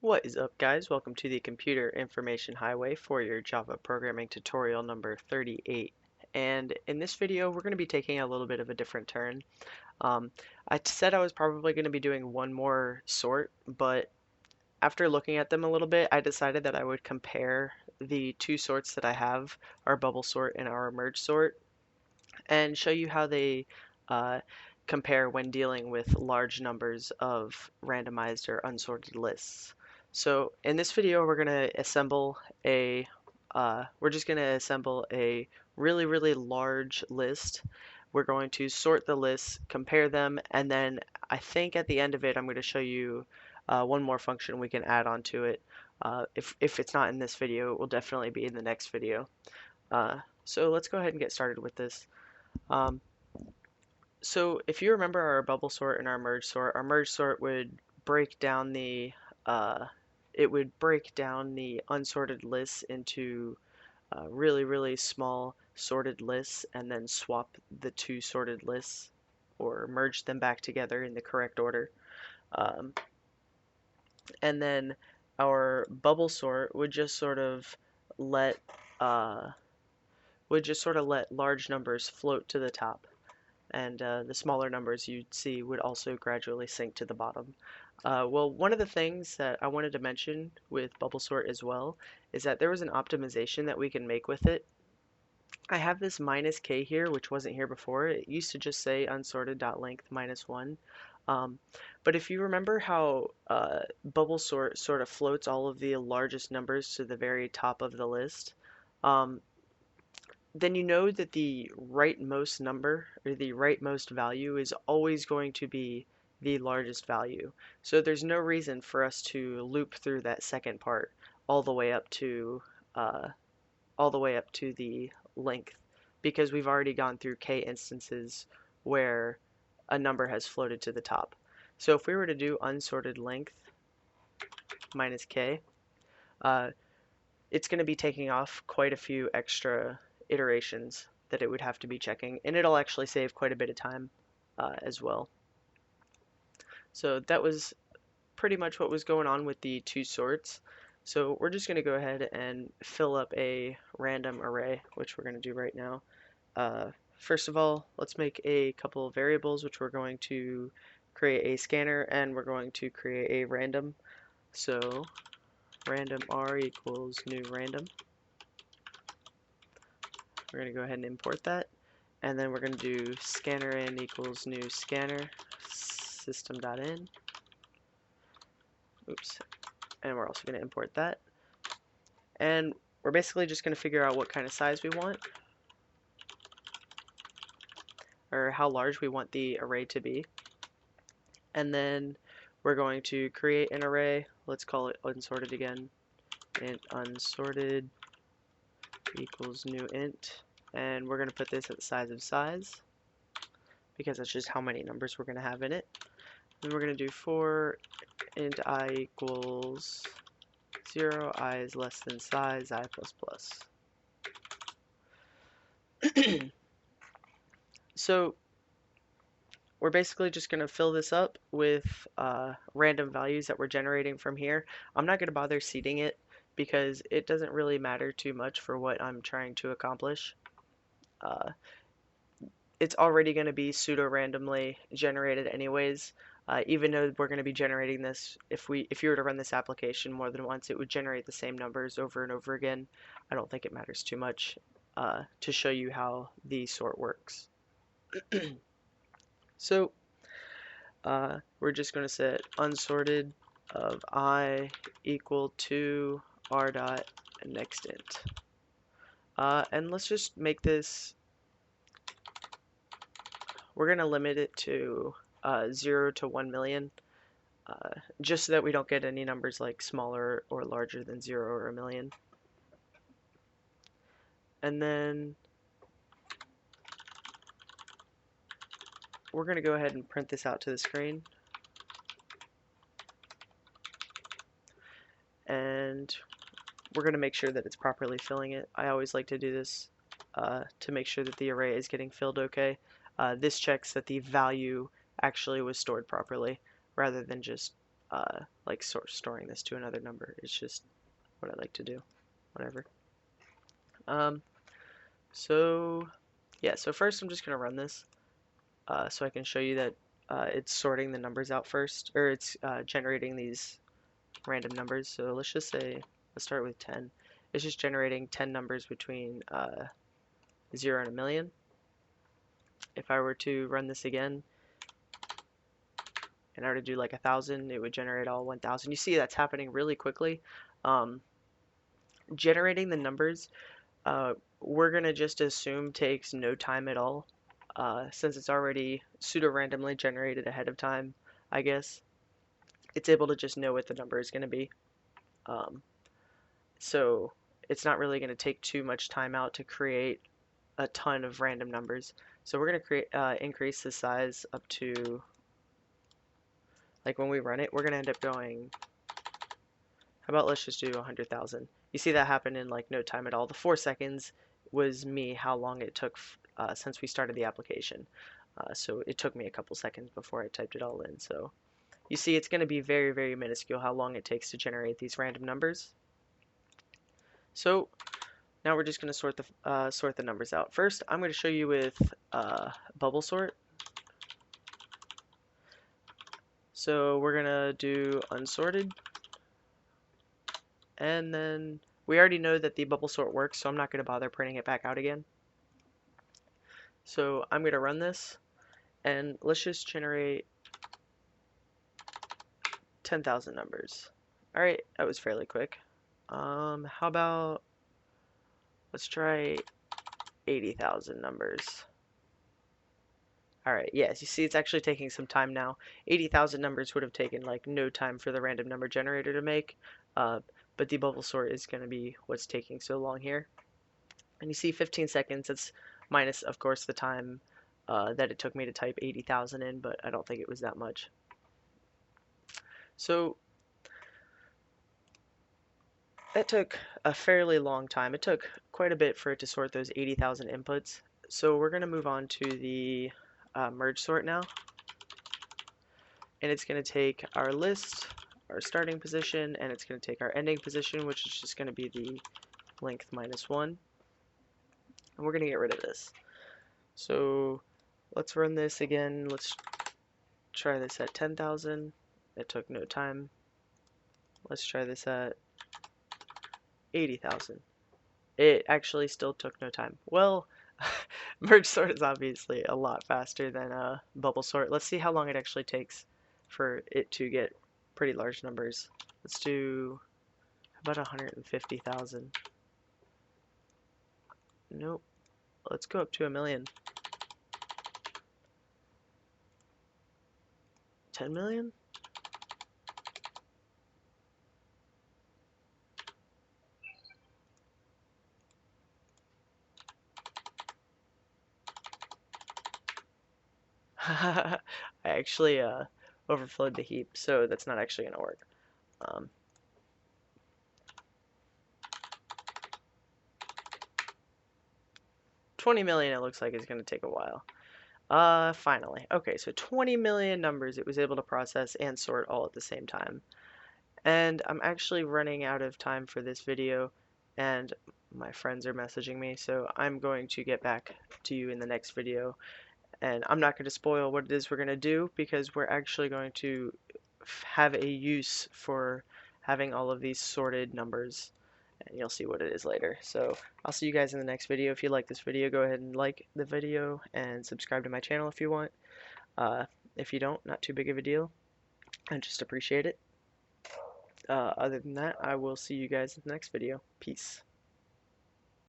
What is up, guys? Welcome to the Computer Information Highway for your Java programming tutorial number 38. And in this video, we're going to be taking a little bit of a different turn. Um, I said I was probably going to be doing one more sort, but after looking at them a little bit, I decided that I would compare the two sorts that I have, our bubble sort and our merge sort, and show you how they uh, compare when dealing with large numbers of randomized or unsorted lists. So in this video, we're just going to assemble a really large list. We're going to sort the lists, compare them, and then I think at the end of it, I'm going to show you one more function we can add onto it. If it's not in this video, it will definitely be in the next video. So let's go ahead and get started with this. Um, so if you remember our bubble sort and our merge sort would break down the uh, unsorted lists into really small sorted lists and then swap the two sorted lists or merge them back together in the correct order. Um, and then our bubble sort let uh, would just sort of let large numbers float to the top, and the smaller numbers you'd see would also gradually sink to the bottom. Well, one of the things that I wanted to mention with bubble sort as well is that there was an optimization that we can make with it. I have this minus k here, which wasn't here before. It used to just say unsorted.length -1. Um, but if you remember how bubble sort of floats all of the largest numbers to the very top of the list, um, then you know that the rightmost number or the rightmost value is always going to be the largest value. So there's no reason for us to loop through that second part all the way up to uh, the length, because we've already gone through k instances where a number has floated to the top. So if we were to do unsorted length minus k, uh, it's going to be taking off quite a few extra iterations that it would have to be checking, and it'll actually save quite a bit of time as well. So that was pretty much what was going on with the two sorts. So we're just going to go ahead and fill up a random array, which we're going to do right now. First of all, let's make a couple of variables, which we're going to create a scanner and we're going to create a random. So random r equals new random. We're going to go ahead and import that, and then we're going to do scanner in equals new scanner system.in. Oops. And we're also going to import that. And we're basically just going to figure out what kind of size we want, or how large we want the array to be. And then we're going to create an array. Let's call it unsorted again. Int unsorted equals new int. And we're going to put this at the size of size, because that's just how many numbers we're going to have in it. Then we're going to do for int I equals 0, I is less than size, I plus plus. So we're basically just going to fill this up with random values that we're generating from here. I'm not going to bother seeding it because it doesn't really matter too much for what I'm trying to accomplish. It's already going to be pseudo-randomly generated anyways. Even though we're going to be generating this, if you were to run this application more than once, it would generate the same numbers over and over again. I don't think it matters too much to show you how the sort works. So we're just going to set unsorted of I equal to r dot next int. And let's just make this, we're going to limit it to 0 to 1 million, just so that we don't get any numbers like smaller or larger than 0 or a million. And then we're going to go ahead and print this out to the screen. And we're going to make sure that it's properly filling it. I always like to do this to make sure that the array is getting filled okay. This checks that the value actually was stored properly, rather than just like storing this to another number. It's just what I like to do, whatever. Um, so yeah, so first I'm just gonna run this so I can show you that it's sorting the numbers out first, or it's generating these random numbers. So let's just say, let's start with 10. It's just generating 10 numbers between 0 and a million. If I were to run this again, and I were to do like 1,000, it would generate all 1,000. You see that's happening really quickly. Um, Generating the numbers, we're going to just assume takes no time at all, since it's already pseudo-randomly generated ahead of time, I guess. It's able to just know what the number is going to be. Um, so it's not really going to take too much time out to create a ton of random numbers. So we're going to increase the size up to, like when we run it, we're going to end up going, how about let's just do 100,000. You see that happen in like no time at all. The 4 seconds was me how long it took since we started the application. So it took me a couple seconds before I typed it all in. So you see it's going to be very, very minuscule how long it takes to generate these random numbers. So now we're just going to sort the numbers out. First, I'm going to show you with bubble sort. So we're going to do unsorted. And then we already know that the bubble sort works, so I'm not going to bother printing it back out again. So I'm going to run this, and let's just generate 10,000 numbers. Alright, that was fairly quick. How about, let's try 80,000 numbers. Alright, yes, you see it's actually taking some time now. 80,000 numbers would have taken like no time for the random number generator to make, but the bubble sort is going to be what's taking so long here. And you see 15 seconds, it's minus, of course, the time that it took me to type 80,000 in, but I don't think it was that much. So that took a fairly long time. It took quite a bit for it to sort those 80,000 inputs. So we're going to move on to the merge sort now. And it's going to take our list, our starting position, and it's going to take our ending position, which is just going to be the length minus 1. And we're going to get rid of this. So let's run this again. Let's try this at 10,000. It took no time. Let's try this at 80,000. It actually still took no time. Well, merge sort is obviously a lot faster than bubble sort. Let's see how long it actually takes for it to get pretty large numbers. Let's do about 150,000. Nope. Let's go up to 1,000,000. 10 million? I actually overflowed the heap, so that's not actually going to work. 20 million it looks like is going to take a while. Finally. Okay, so 20 million numbers it was able to process and sort all at the same time. And I'm actually running out of time for this video, and my friends are messaging me, so I'm going to get back to you in the next video. And I'm not going to spoil what it is we're going to do, because we're actually going to have a use for having all of these sorted numbers, and you'll see what it is later. So I'll see you guys in the next video. If you like this video, go ahead and like the video and subscribe to my channel if you want. If you don't, not too big of a deal. I just appreciate it. Other than that, I will see you guys in the next video. Peace.